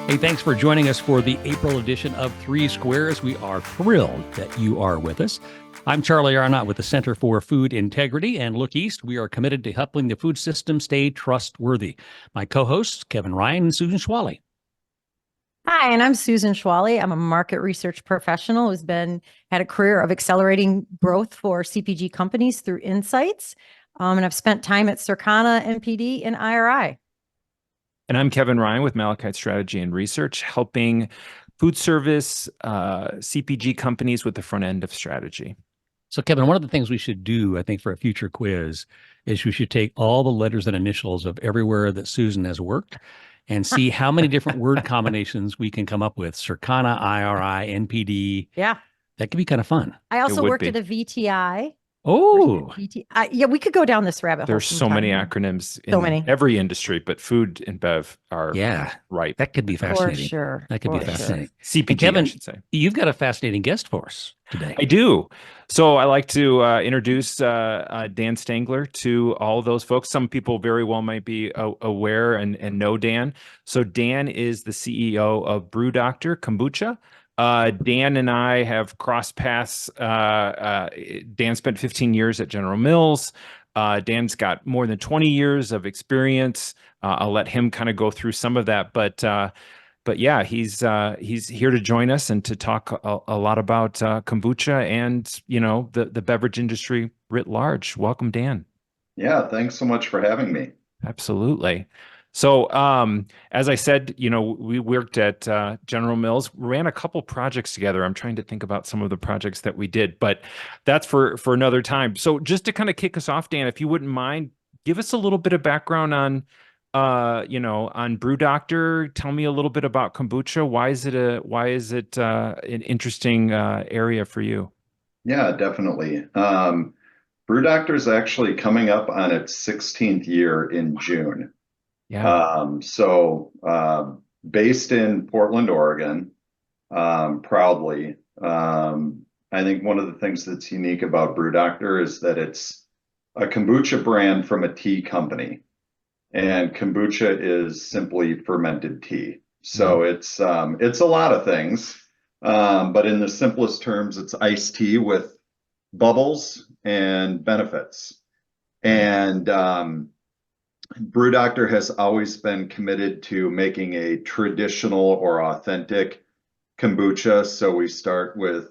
Hey, thanks for joining us for the April edition of 3Squares. We are thrilled that you are with us. I'm Charlie Arnott with the Center for Food Integrity, and Look East, we are committed to helping the food system stay trustworthy. My co-hosts, Kevin Ryan and Susan Schwally. Hi, and I'm Susan Schwally. I'm a market research professional who's had a career of accelerating growth for CPG companies through insights. And I've spent time at Circana, MPD, and IRI. And I'm Kevin Ryan with Malachite Strategy and Research, helping food service CPG companies with the front end of strategy. So, Kevin, one of the things we should do, I think, for a future quiz is we should take all the letters and initials of everywhere that Susan has worked and see how many different word combinations we can come up with. Circana, IRI, NPD. Yeah. That could be kind of fun. I also worked at a VTI. Oh, yeah, we could go down this rabbit hole. There's so many acronyms in every industry, but food and bev are right. That could be fascinating. For sure. That could be fascinating. CPG, and Kevin, I should say. You've got a fascinating guest for us today. I do. So I like to introduce Dan Stangler to all of those folks. Some people very well might be aware and know Dan. So Dan is the CEO of Brew Dr, Kombucha. Dan and I have crossed paths. Dan spent 15 years at General Mills. Dan's got more than 20 years of experience. I'll let him kind of go through some of that, but yeah, he's here to join us and to talk a lot about kombucha and the beverage industry writ large. Welcome, Dan. Yeah, thanks so much for having me. Absolutely. So, as I said, we worked at General Mills, ran a couple projects together. I'm trying to think about some of the projects that we did, but that's for another time. So just to kind of kick us off, Dan, if you wouldn't mind, give us a little bit of background on Brew Dr. Tell me a little bit about kombucha. Why is it an interesting area for you? Yeah, definitely. Brew Doctor is actually coming up on its 16th year in June. Yeah. Based in Portland, Oregon, proudly. I think one of the things that's unique about Brew Doctor is that it's a kombucha brand from a tea company. And kombucha is simply fermented tea. So it's a lot of things. But in the simplest terms, it's iced tea with bubbles and benefits. And Brew Doctor has always been committed to making a traditional or authentic kombucha. So we start with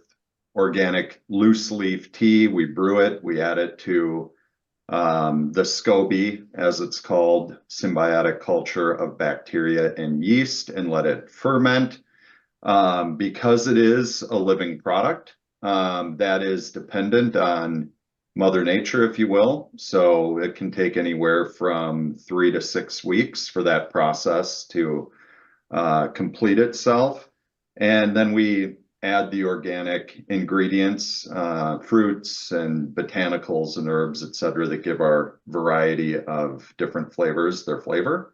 organic loose leaf tea. We brew it. We add it to the SCOBY, as it's called, symbiotic culture of bacteria and yeast, and let it ferment. Because it is a living product that is dependent on Mother Nature, if you will. So it can take anywhere from 3 to 6 weeks for that process to complete itself. And then we add the organic ingredients, fruits and botanicals and herbs, et cetera, that give our variety of different flavors their flavor.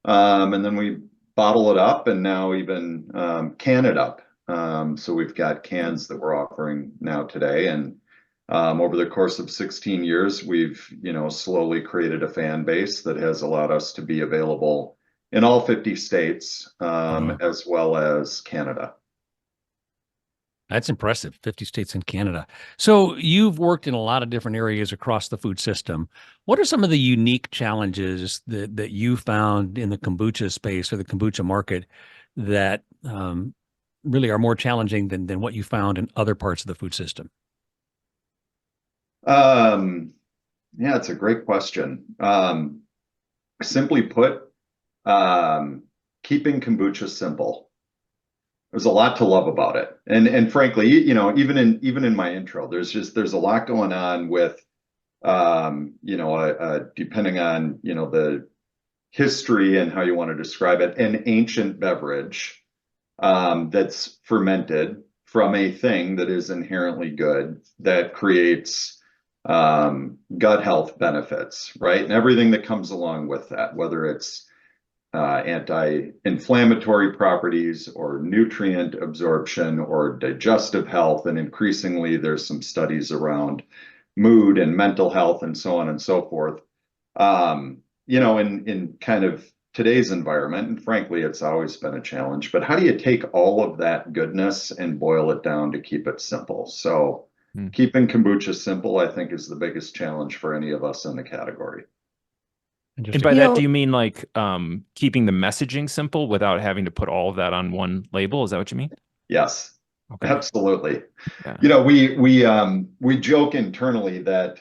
And then we bottle it up and now even can it up. So we've got cans that we're offering now today. And over the course of 16 years, we've, slowly created a fan base that has allowed us to be available in all 50 states, as well as Canada. That's impressive. 50 states and Canada. So you've worked in a lot of different areas across the food system. What are some of the unique challenges that you found in the kombucha space or the kombucha market that really are more challenging than what you found in other parts of the food system? Yeah, it's a great question. Simply put, keeping kombucha simple. There's a lot to love about it. And frankly, even in my intro, there's a lot going on with, depending on, the history and how you want to describe it, an ancient beverage, that's fermented from a thing that is inherently good, that creates, gut health benefits, right? And everything that comes along with that, whether it's anti-inflammatory properties or nutrient absorption or digestive health. And increasingly, there's some studies around mood and mental health and so on and so forth. In kind of today's environment, and frankly, it's always been a challenge, but how do you take all of that goodness and boil it down to keep it simple? So keeping kombucha simple, I think, is the biggest challenge for any of us in the category. And by that, do you mean like keeping the messaging simple without having to put all of that on one label? Is that what you mean? Yes, okay. Absolutely. Yeah. You know, we joke internally that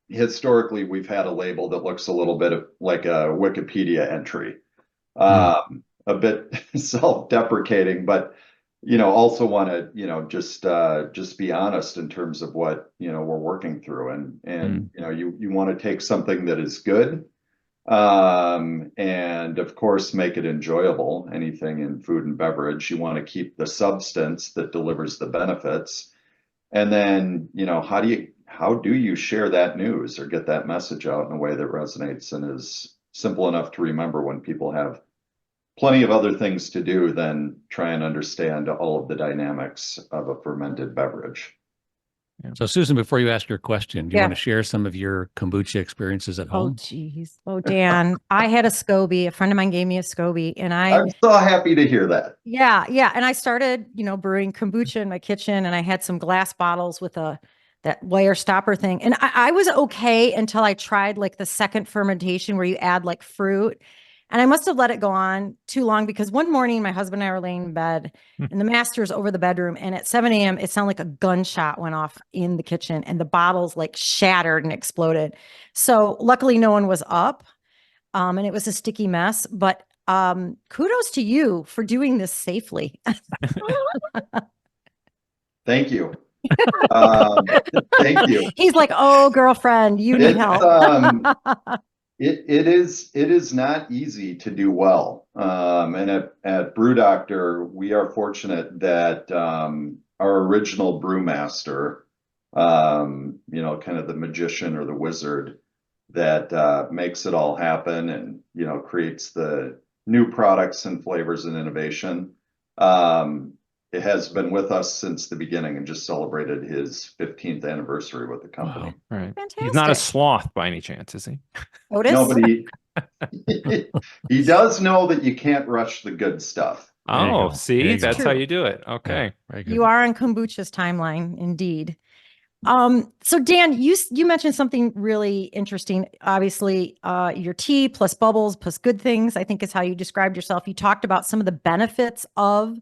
historically we've had a label that looks a little bit like a Wikipedia entry, a bit self-deprecating, but also want to just be honest in terms of what we're working through, and you want to take something that is good, and of course make it enjoyable. Anything in food and beverage, you want to keep the substance that delivers the benefits, and then how do you share that news or get that message out in a way that resonates and is simple enough to remember when people have plenty of other things to do than try and understand all of the dynamics of a fermented beverage. So Susan, before you ask your question, do you Yeah. want to share some of your kombucha experiences at Oh, home? geez. Oh, Dan, I had a SCOBY. A friend of mine gave me a SCOBY, and I'm so happy to hear that. Yeah. And I started, brewing kombucha in my kitchen, and I had some glass bottles with that wire stopper thing. And I was okay until I tried like the second fermentation where you add like fruit. And I must have let it go on too long, because one morning my husband and I were laying in bed and the master's over the bedroom. And at 7 a.m., it sounded like a gunshot went off in the kitchen and the bottles like shattered and exploded. So luckily no one was up. And it was a sticky mess, but kudos to you for doing this safely. Thank you. Thank you. He's like, oh, girlfriend, you need help. It is not easy to do well. And at Brew Doctor, we are fortunate that our original brewmaster, kind of the magician or the wizard that makes it all happen and creates the new products and flavors and innovation. It has been with us since the beginning and just celebrated his 15th anniversary with the company. Wow. Right. Fantastic. He's not a sloth by any chance, is he? Otis? Nobody. He does know that you can't rush the good stuff. Oh, see, It's that's true. how you do it. Okay. Yeah, very good. You are on kombucha's timeline, indeed. So Dan, you mentioned something really interesting. Obviously, your tea plus bubbles plus good things, I think is how you described yourself. You talked about some of the benefits of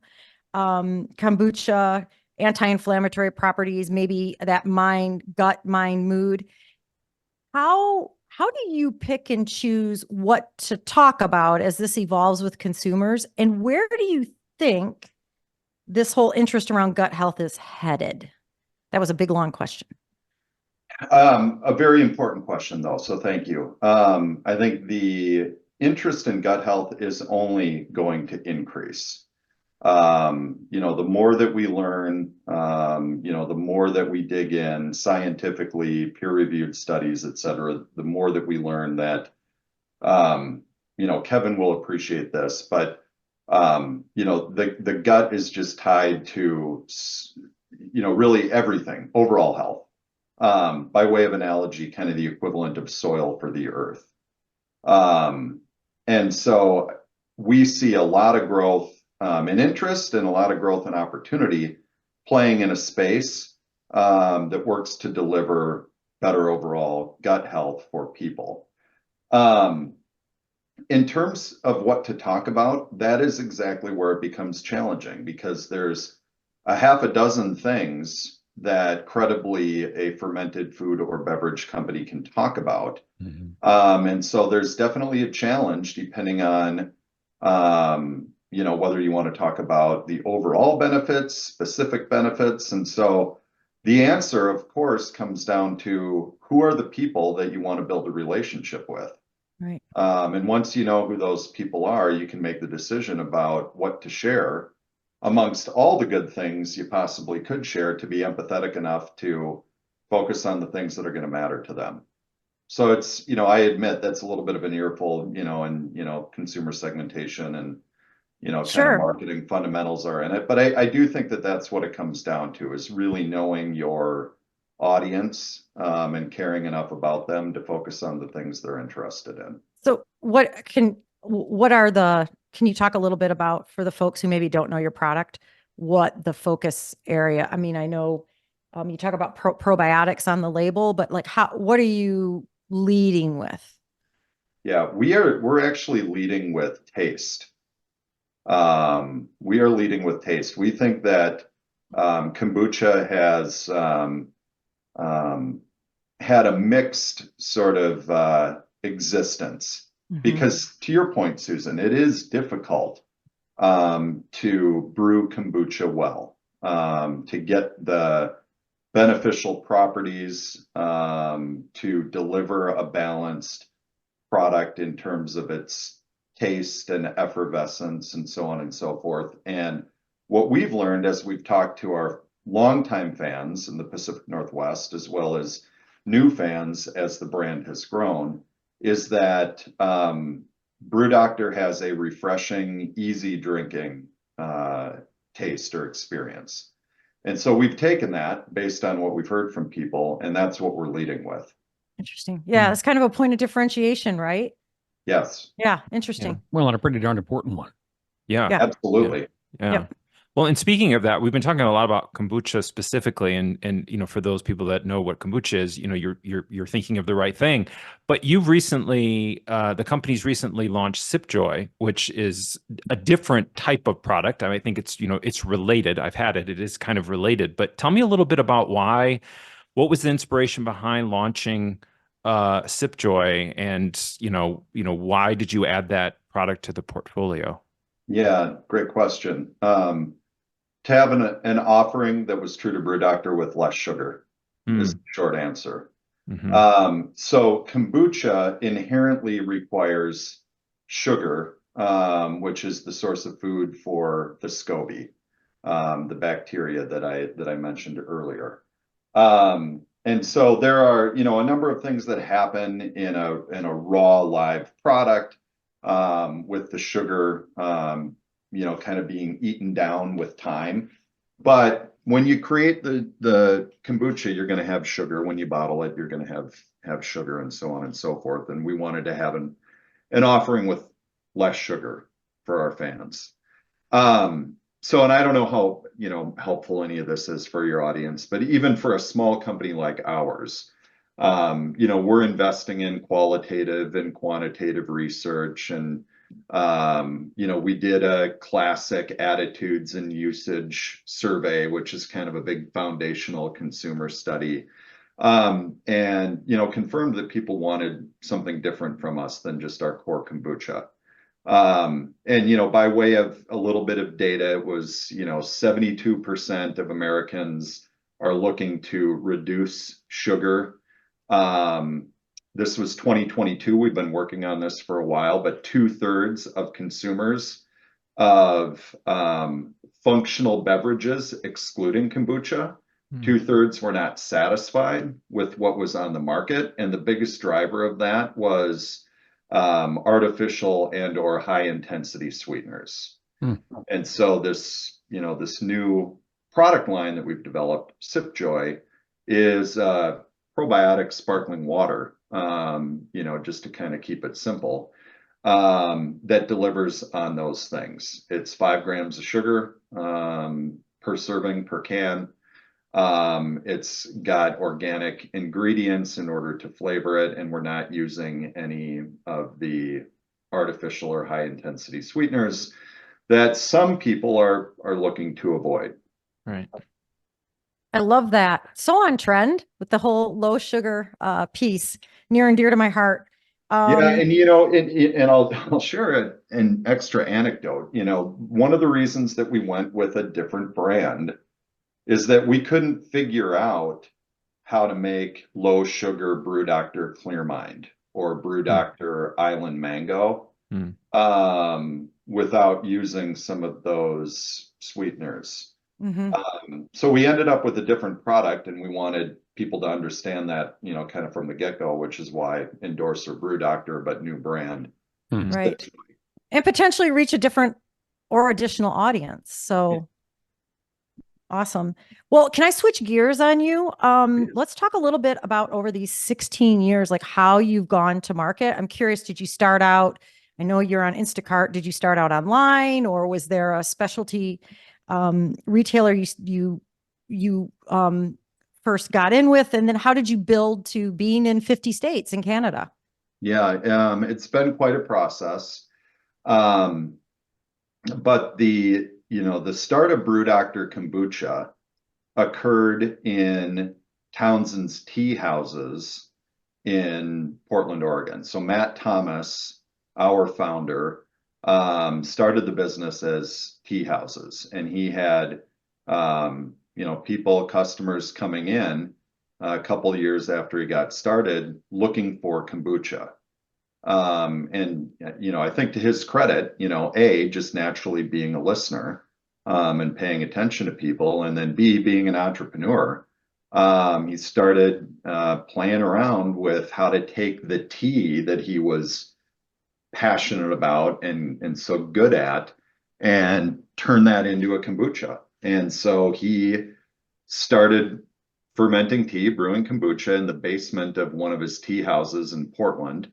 kombucha, anti-inflammatory properties, maybe that gut, mind, mood. How do you pick and choose what to talk about as this evolves with consumers? And where do you think this whole interest around gut health is headed? That was a big, long question. A very important question, though, so thank you. I think the interest in gut health is only going to increase. The more that we learn, the more that we dig in scientifically, peer-reviewed studies, et cetera, the more that we learn that, Kevin will appreciate this, but, the gut is just tied to, really everything, overall health. By way of analogy, kind of the equivalent of soil for the earth. And so we see a lot of growth in interest and a lot of growth and opportunity playing in a space that works to deliver better overall gut health for people. In terms of what to talk about, that is exactly where it becomes challenging, because there's a half a dozen things that credibly a fermented food or beverage company can talk about. And so there's definitely a challenge depending on, whether you want to talk about the overall benefits, specific benefits. And so the answer, of course, comes down to who are the people that you want to build a relationship with. Right. And once you know who those people are, you can make the decision about what to share amongst all the good things you possibly could share, to be empathetic enough to focus on the things that are going to matter to them. So it's, I admit that's a little bit of an earful, and consumer segmentation and, Sure. kind of marketing fundamentals are in it. But I do think that that's what it comes down to, is really knowing your audience and caring enough about them to focus on the things they're interested in. So what can can you talk a little bit about, for the folks who maybe don't know your product, what the focus area? I mean, I know you talk about probiotics on the label, but like what are you leading with? Yeah, we're actually leading with taste. We are leading with taste. We think that kombucha has had a mixed sort of existence because, to your point, Susan, it is difficult to brew kombucha well, to get the beneficial properties, to deliver a balanced product in terms of its taste and effervescence and so on and so forth. And what we've learned as we've talked to our longtime fans in the Pacific Northwest, as well as new fans as the brand has grown, is that Brew Doctor has a refreshing, easy drinking taste or experience. And so we've taken that based on what we've heard from people, and that's what we're leading with. Interesting. Yeah, it's kind of a point of differentiation, right? Yes. Yeah, interesting. Yeah. Well, and a pretty darn important one. Yeah. Absolutely. Yeah. Yep. Well, and speaking of that, we've been talking a lot about kombucha specifically, and for those people that know what kombucha is, you're thinking of the right thing. But you've recently, the company's recently launched SipJoy, which is a different type of product. I think it's it's related. I've had it; it is kind of related. But tell me a little bit about what was the inspiration behind launching SipJoy, and why did you add that product to the portfolio? Yeah, great question. To have an offering that was true to Brew Doctor with less sugar is the short answer. So kombucha inherently requires sugar, which is the source of food for the SCOBY, the bacteria that I mentioned earlier. And so there are, a number of things that happen in a raw live product, with the sugar, kind of being eaten down with time. But when you create the kombucha, you're going to have sugar. When you bottle it, you're going to have sugar, and so on and so forth. And we wanted to have an offering with less sugar for our fans. So, and I don't know how, helpful any of this is for your audience, but even for a small company like ours, we're investing in qualitative and quantitative research, and we did a classic attitudes and usage survey, which is kind of a big foundational consumer study, and confirmed that people wanted something different from us than just our core kombucha. And by way of a little bit of data, it was 72% of Americans are looking to reduce sugar. This was 2022. We've been working on this for a while, but 2/3 of consumers of functional beverages, excluding kombucha, 2/3 were not satisfied with what was on the market. And the biggest driver of that was artificial and or high intensity sweeteners. And so this new product line that we've developed, SipJoy, is probiotic sparkling water, just to kind of keep it simple, that delivers on those things. It's 5 grams of sugar per serving per can. It's got organic ingredients in order to flavor it, and we're not using any of the artificial or high intensity sweeteners that some people are looking to avoid. Right. I love that. So on trend with the whole low sugar piece, near and dear to my heart. Yeah, and I'll share an extra anecdote. One of the reasons that we went with a different brand is that we couldn't figure out how to make low sugar Brew Doctor Clear Mind or Brew Doctor Island Mango without using some of those sweeteners. So we ended up with a different product, and we wanted people to understand that, kind of from the get-go, which is why endorser Brew Doctor, but new brand. Right. And potentially reach a different or additional audience. So awesome. Well, can I switch gears on you? Let's talk a little bit about over these 16 years, like how you've gone to market. I'm curious, did you start out, I know you're on Instacart. Did you start out online, or was there a specialty retailer you first got in with? And then how did you build to being in 50 states in Canada? Yeah, it's been quite a process. Um, but the start of Brew Dr Kombucha occurred in Townsend's tea houses in Portland, Oregon. So Matt Thomas, our founder, started the business as tea houses, and he had customers coming in a couple of years after he got started looking for kombucha. I think to his credit, just naturally being a listener, and paying attention to people, and then B, being an entrepreneur, he started playing around with how to take the tea that he was passionate about and so good at and turn that into a kombucha. And so he started fermenting tea, brewing kombucha in the basement of one of his tea houses in Portland,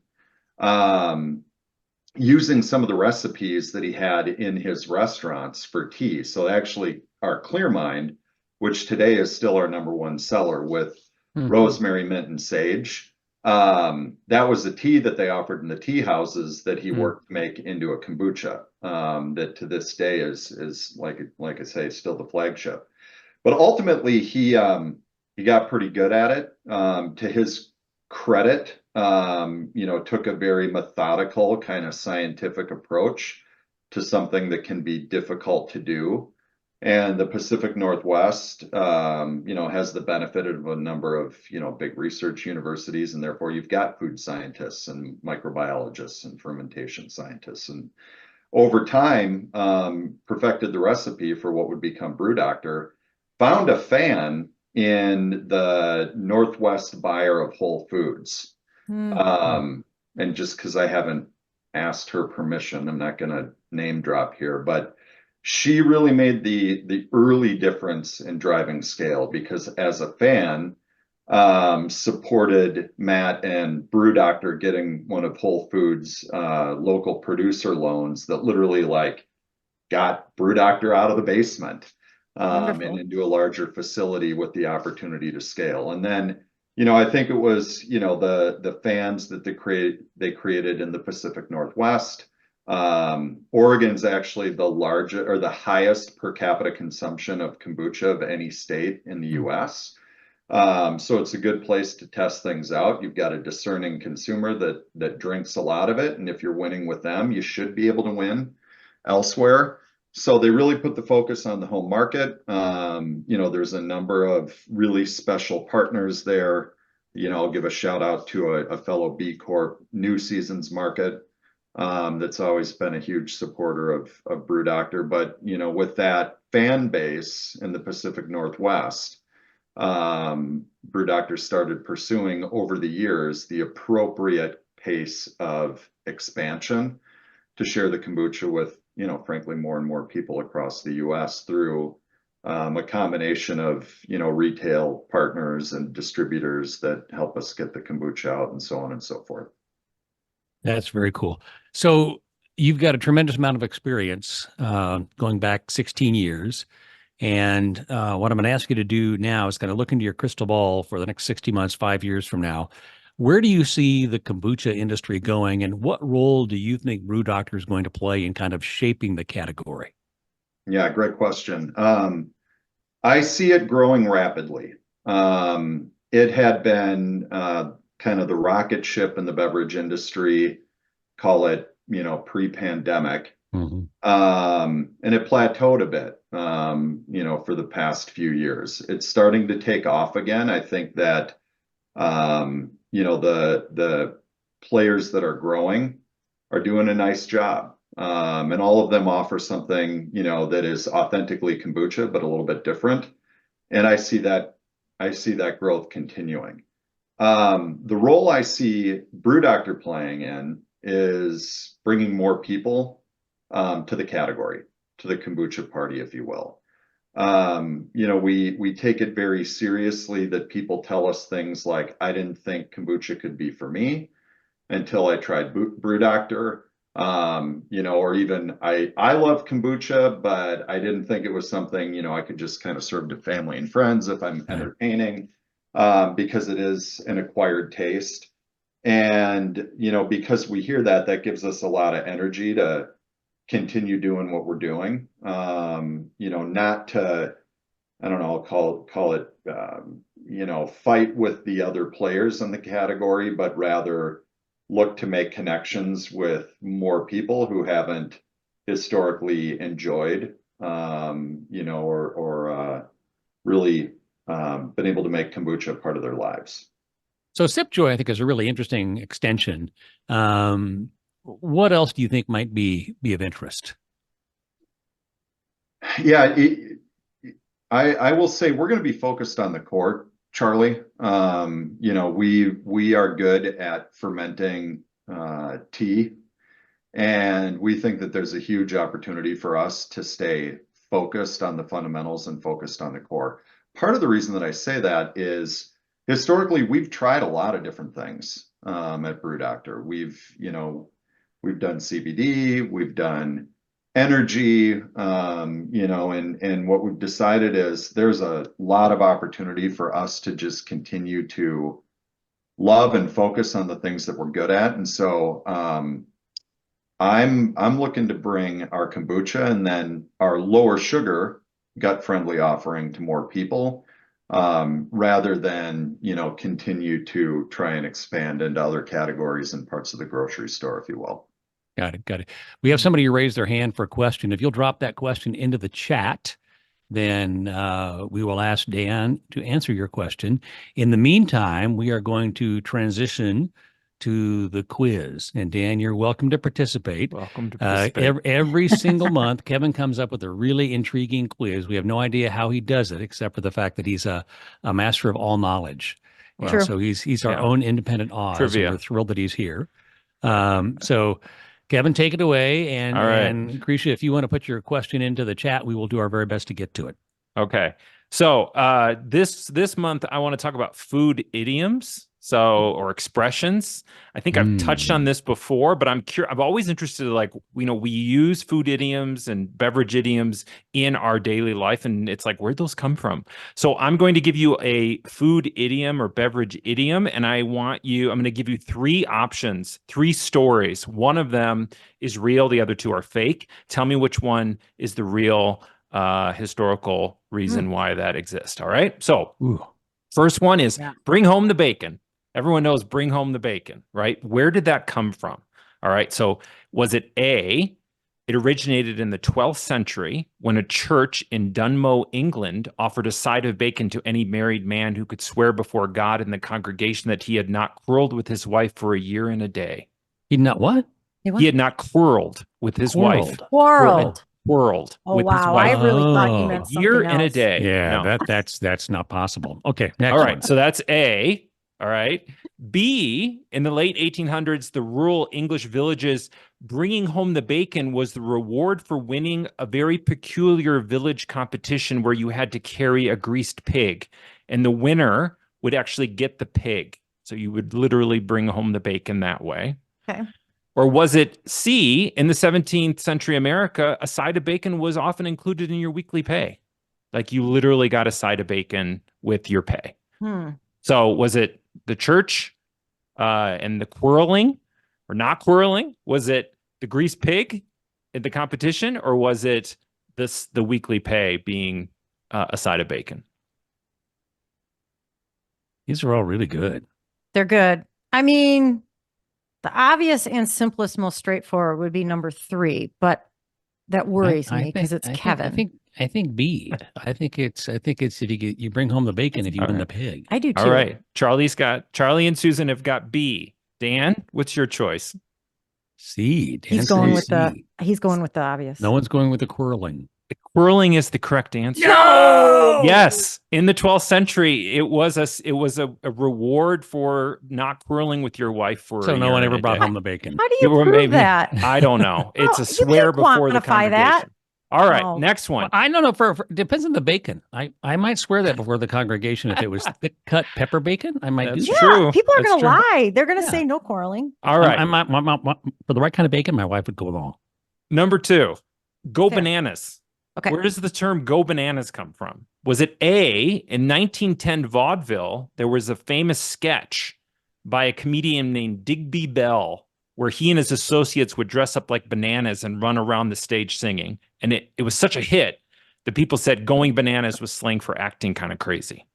using some of the recipes that he had in his restaurants for tea. So actually our Clear Mind, which today is still our #1 seller with rosemary, mint, and sage. That was the tea that they offered in the tea houses that he worked to make into a kombucha, that to this day is like I say, still the flagship. But ultimately he got pretty good at it. To his credit, took a very methodical kind of scientific approach to something that can be difficult to do. And the Pacific Northwest, has the benefit of a number of, big research universities, and therefore you've got food scientists and microbiologists and fermentation scientists. And over time, perfected the recipe for what would become Brew Doctor, found a fan in the Northwest buyer of Whole Foods. And just because I haven't asked her permission, I'm not going to name drop here, but she really made the early difference in driving scale, because as a fan, supported Matt and Brew Doctor getting one of Whole Foods local producer loans that literally got Brew Doctor out of the basement and into a larger facility with the opportunity to scale. And then, I think it was, the fans that they created in the Pacific Northwest. Oregon's actually the largest or the highest per capita consumption of kombucha of any state in the US. So it's a good place to test things out. You've got a discerning consumer that drinks a lot of it, and if you're winning with them, you should be able to win elsewhere. So they really put the focus on the home market. There's a number of really special partners there. I'll give a shout out to a fellow B Corp, New Seasons Market, that's always been a huge supporter of Brew Doctor. But with that fan base in the Pacific Northwest, Brew Doctor started pursuing over the years the appropriate pace of expansion to share the kombucha with, frankly, more and more people across the US through a combination of, retail partners and distributors that help us get the kombucha out, and so on and so forth. That's very cool. So you've got a tremendous amount of experience, going back 16 years. And what I'm going to ask you to do now is kind of look into your crystal ball for the next 60 months, 5 years from now. Where do you see the kombucha industry going, and what role do you think Brew Doctor is going to play in kind of shaping the category? Yeah, great question. I see it growing rapidly. It had been kind of the rocket ship in the beverage industry, call it, pre-pandemic. And it plateaued a bit, for the past few years. It's starting to take off again. I think that, the players that are growing are doing a nice job. And all of them offer something, that is authentically kombucha, but a little bit different. And I see that growth continuing. The role I see Brew Doctor playing in is bringing more people to the category, to the kombucha party, if you will. We take it very seriously that people tell us things like, I didn't think kombucha could be for me until I tried Brew Doctor. Or even I love kombucha, but I didn't think it was something, I could just kind of serve to family and friends if I'm entertaining, because it is an acquired taste. And, because we hear that, that gives us a lot of energy to continue doing what we're doing. Not to, I don't know, call it, fight with the other players in the category, but rather look to make connections with more people who haven't historically enjoyed, or really been able to make kombucha part of their lives. So Sip Joy, I think, is a really interesting extension. What else do you think might be of interest? Yeah, I will say we're going to be focused on the core, Charlie. We are good at fermenting tea, and we think that there's a huge opportunity for us to stay focused on the fundamentals and focused on the core. Part of the reason that I say that is historically we've tried a lot of different things at Brew Doctor. We've done CBD, we've done energy, and what we've decided is there's a lot of opportunity for us to just continue to love and focus on the things that we're good at. And so I'm looking to bring our kombucha and then our lower sugar gut friendly offering to more people, rather than continue to try and expand into other categories and parts of the grocery store, if you will. Got it. Got it. We have somebody who raised their hand for a question. If you'll drop that question into the chat, then we will ask Dan to answer your question. In the meantime, we are going to transition to the quiz. And Dan, you're welcome to participate. Welcome to participate. Every single month, Kevin comes up with a really intriguing quiz. We have no idea how he does it, except for the fact that he's a master of all knowledge. True. So he's our own independent Oz. Trivia. And we're thrilled that he's here. So Kevin, take it away. And, All right. and Krisha, if you want to put your question into the chat, we will do our very best to get to it. Okay. So this month I want to talk about food idioms, or expressions. I think I've touched on this before, but I'm always interested in, we use food idioms and beverage idioms in our daily life, and it's like, where'd those come from? So I'm going to give you a food idiom or beverage idiom, and I'm going to give you three options, three stories. One of them is real, the other two are fake. Tell me which one is the real historical reason why that exists. All right. So first one is bring home the bacon. Everyone knows bring home the bacon, right? Where did that come from? All right. So was it A, it originated in the 12th century when a church in Dunmow, England offered a side of bacon to any married man who could swear before God in the congregation that he had not quarreled with his wife for a year and a day. He'd not what? He had not quarreled with his wife. Quarreled. With his wow. wife. I really thought you meant A something year else. and a day. Yeah, No. that's not possible. Okay, next All right, one. so that's A. All right. B, in the late 1800s, the rural English villages, bringing home the bacon was the reward for winning a very peculiar village competition where you had to carry a greased pig, and the winner would actually get the pig. So you would literally bring home the bacon that way. Okay. Or was it C, in the 17th century America, a side of bacon was often included in your weekly pay? Like you literally got a side of bacon with your pay. So was it the church and the quarreling or not quarreling? Was it the greased pig in the competition, or was it the weekly pay being a side of bacon? These are all really good. They're good. I mean, the obvious and simplest, most straightforward would be number 3, but that worries me because it's Kevin. I think B. I think it's if you bring home the bacon if you win the pig. I do too. All right. Charlie and Susan have got B. Dan, what's your choice? C. He's going with the obvious. No one's going with the quarreling. The quarreling is the correct answer. No! Yes. In the 12th century, it was a reward for not quarreling with your wife for So a no year one and ever a brought day. home the bacon. How do you prove that? I don't know. It's a You swear can't before the quantify that. congregation. All right, Oh. next one. Well, I don't know. For depends on the bacon. I might swear that before the congregation. If it was thick cut pepper bacon, I might do That's that. true. People are That's going to true. lie. They're going to Yeah. say no quarreling. All right, For the right kind of bacon, my wife would go along. number 2, go Fair. bananas. Okay. Where does the term go bananas come from? Was it A, in 1910 vaudeville, there was a famous sketch by a comedian named Digby Bell where he and his associates would dress up like bananas and run around the stage singing. And it was such a hit that people said going bananas was slang for acting kind of crazy.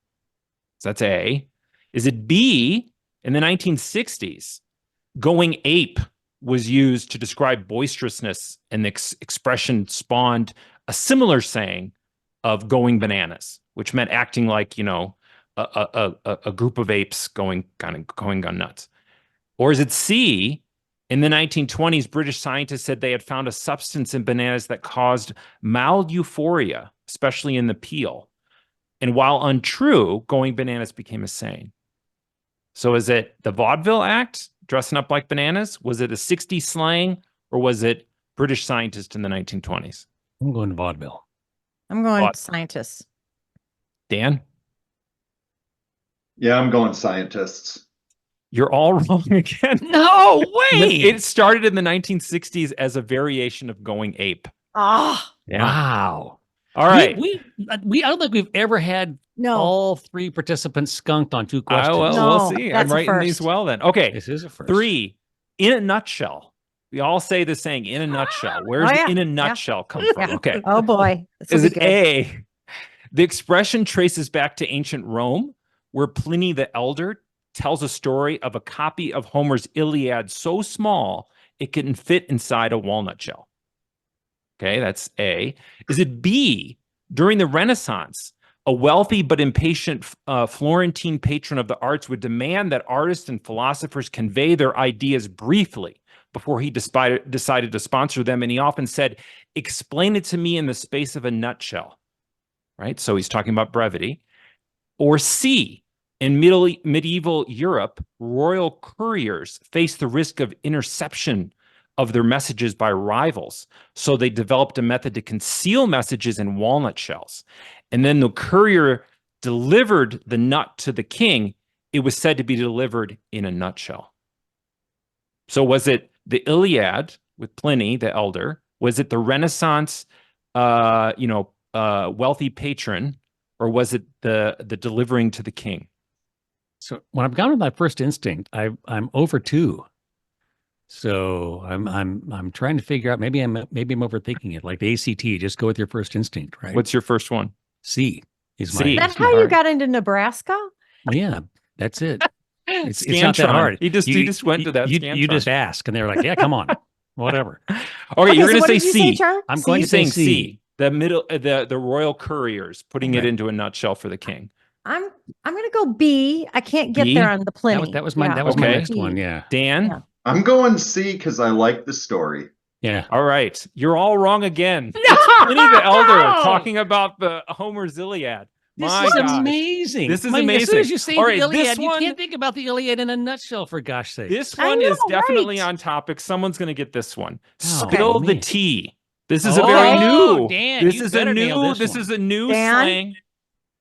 So that's A. Is it B, in the 1960s, going ape was used to describe boisterousness, and the expression spawned a similar saying of going bananas, which meant acting like, a group of apes going nuts. Or is it C, in the 1920s, British scientists said they had found a substance in bananas that caused mild euphoria, especially in the peel. And while untrue, going bananas became a saying. So is it the vaudeville act, dressing up like bananas? Was it a 60s slang, or was it British scientists in the 1920s? I'm going to vaudeville. I'm going What? scientists. Dan? Yeah, I'm going scientists. You're all wrong again. No way. It started in the 1960s as a variation of going ape. Ah, Wow. All right. We I don't think we've ever had no. all 3 participants skunked on 2 questions. Well, No, we'll see. I'm that's a writing these first. well then. Okay. This is a first. 3, in a nutshell. We all say the saying, in a nutshell. Where's Oh, yeah. in a Yeah. nutshell come from? Yeah. Okay. Oh boy. This will Is be it good. A, the expression traces back to ancient Rome, where Pliny the Elder tells a story of a copy of Homer's Iliad so small it can fit inside a walnut shell? Okay, that's A. Is it B, during the Renaissance, a wealthy but impatient Florentine patron of the arts would demand that artists and philosophers convey their ideas briefly before he decided to sponsor them, and he often said, "Explain it to me in the space of a nutshell." Right? So he's talking about brevity. Or C, in medieval Europe, royal couriers faced the risk of interception of their messages by rivals. So they developed a method to conceal messages in walnut shells. And then the courier delivered the nut to the king. It was said to be delivered in a nutshell. So was it the Iliad with Pliny the Elder? Was it the Renaissance, wealthy patron, or was it the delivering to the king? So when I've gone with my first instinct, I'm over 2. So I'm trying to figure out, maybe I'm overthinking it, like the ACT. Just go with your first instinct, right? What's your first one? C is C. my. Is that is how my- you Alright. got into Nebraska? Yeah, that's it. It's not that Scantron. hard. He just went to that You Scantron. just ask, and they're like, "Yeah, come on, whatever." Okay, you're so going to what say did you C. Charlie? I'm C? going You're to say saying C. C. The royal couriers putting it Right. into a nutshell for the king. I'm going to go B. I can't get B? there on the Pliny. That was my Yeah, my Okay. next one. Yeah, Dan? Yeah. I'm going C because I like the story. yeah. All right. You're all wrong again. It's Pliny the Elder talking about the Homer's Iliad. This My is gosh. amazing. This is As soon amazing. as you say All the right, Iliad, this you one- can't think about the Iliad in a nutshell, for gosh sake. This I one know, is definitely right? on topic. Someone's going to get this one. Oh, Spill the man. tea. This is a Oh, very new. Dan, this you is a better nail new. this This is one. a new Dan? slang.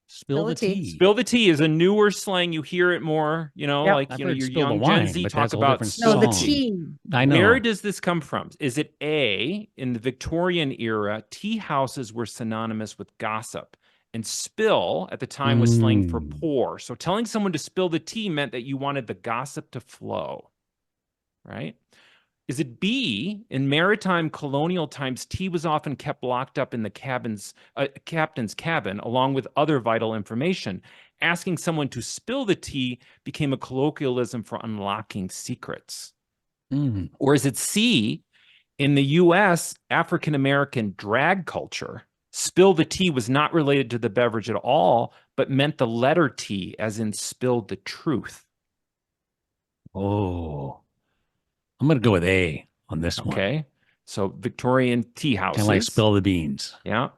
Spill the tea. Spill the tea is a newer slang. You hear it more. Yep. I've Your heard spill the young wine, Gen Z but talk that's a about different No, the song. tea. I know. Where does this come from? Is it A, in the Victorian era, tea houses were synonymous with gossip, and spill at the time was slang for pour. So telling someone to spill the tea meant that you wanted the gossip to flow, right? Is it B, in maritime colonial times, tea was often kept locked up in the captain's cabin along with other vital information. Asking someone to spill the tea became a colloquialism for unlocking secrets. Mm. Or is it C, in the US, African American drag culture, spill the tea was not related to the beverage at all, but meant the letter T, as in spilled the truth. Oh, I'm going to go with A on this one. Okay. So Victorian tea houses. Kind of like spill the beans. Yeah.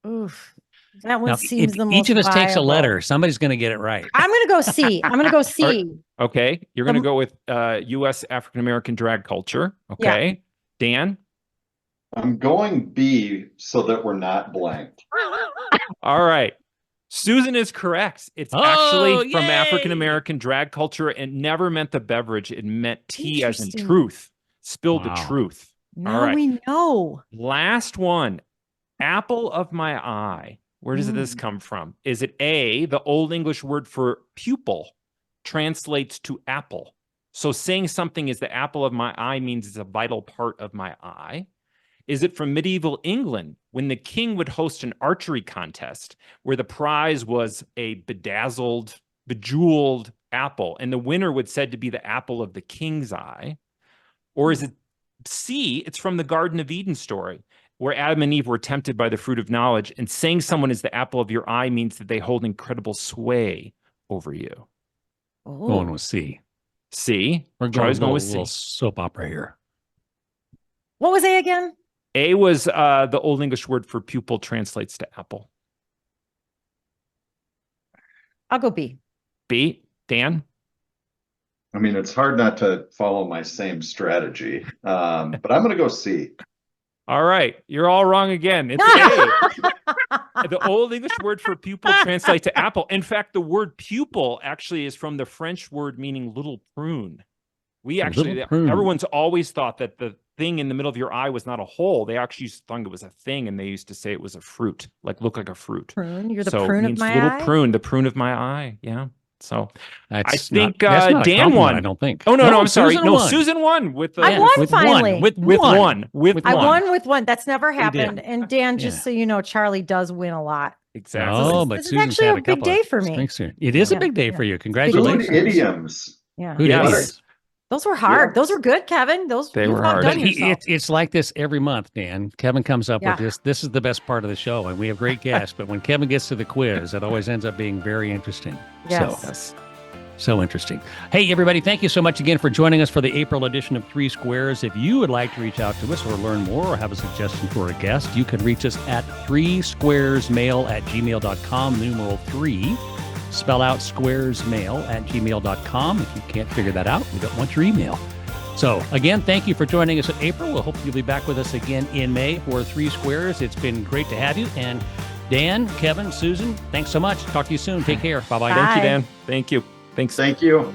Oof. That one Now, seems if the most each of us takes a viable. letter, somebody's going to get it right. I'm going to go C. I'm going to go C. Okay. You're going to go with US African American drag culture. Okay. Dan? I'm going B so that we're not blanked. All right. Susan is correct. It's Oh, actually from yay! African American drag culture and never meant the beverage. It meant tea as in Interesting. truth. Spilled the Wow. truth. Now right. we know. Last one. Apple of my eye. Where does this come from? Is it A, the Old English word for pupil translates to apple? So saying something is the apple of my eye means it's a vital part of my eye. Is it from medieval England when the king would host an archery contest where the prize was a bedazzled, bejeweled apple, and the winner would said to be the apple of the king's eye? Or is it C, it's from the Garden of Eden story where Adam and Eve were tempted by the fruit of knowledge, and saying someone is the apple of your eye means that they hold incredible sway over you. Going with C. C. We're Charlie's going with little C. soap opera here. What was A again? A was the Old English word for pupil translates to apple. I'll go B. B. Dan? I mean, it's hard not to follow my same strategy, but I'm going to go C. All right. You're all wrong again. It's A. The Old English word for pupil translates to apple. In fact, the word pupil actually is from the French word meaning little prune. Everyone's always thought that the thing in the middle of your eye was not a hole. They actually thought it was a thing, and they used to say it was a fruit, look like a fruit. Prune. You're the So it prune of means my little eye. prune, the prune of my eye. Yeah. So That's I think that's not a Dan compliment, won. I don't think. Oh, no, I'm sorry. Susan No, won. Susan won with I won with finally. One, with one. I won with one. That's never did. happened. And Dan, just Yeah. so you know, Charlie does win a lot. Exactly. Oh, but this is Susan's actually had a big couple of day for me. strengths here. It is a Yeah, big day yeah. for you. Food Congratulations. idioms. Yeah. Good Yes. idioms. Those were hard. Yeah. Those were good, Kevin. Those They you've were hard. outdone But yourself. it's like this every month, Dan. Kevin comes up Yeah. with this. This is the best part of the show, and we have great guests. But when Kevin gets to the quiz, it always ends up being very interesting. Yes. So, so interesting. Hey, everybody, thank you so much again for joining us for the April edition of 3Squares. If you would like to reach out to us or learn more or have a suggestion for a guest, you can reach us at 3squaresmail@gmail.com, numeral 3. Spell out squaresmail@gmail.com. If you can't figure that out, we don't want your email. So again, thank you for joining us in April. We'll hope you'll be back with us again in May for 3Squares. It's been great to have you. And Dan, Kevin, Susan, thanks so much. Talk to you soon. Take care. Bye-bye. Thank you, Bye. Dan. Thank you. Thanks. Thank you.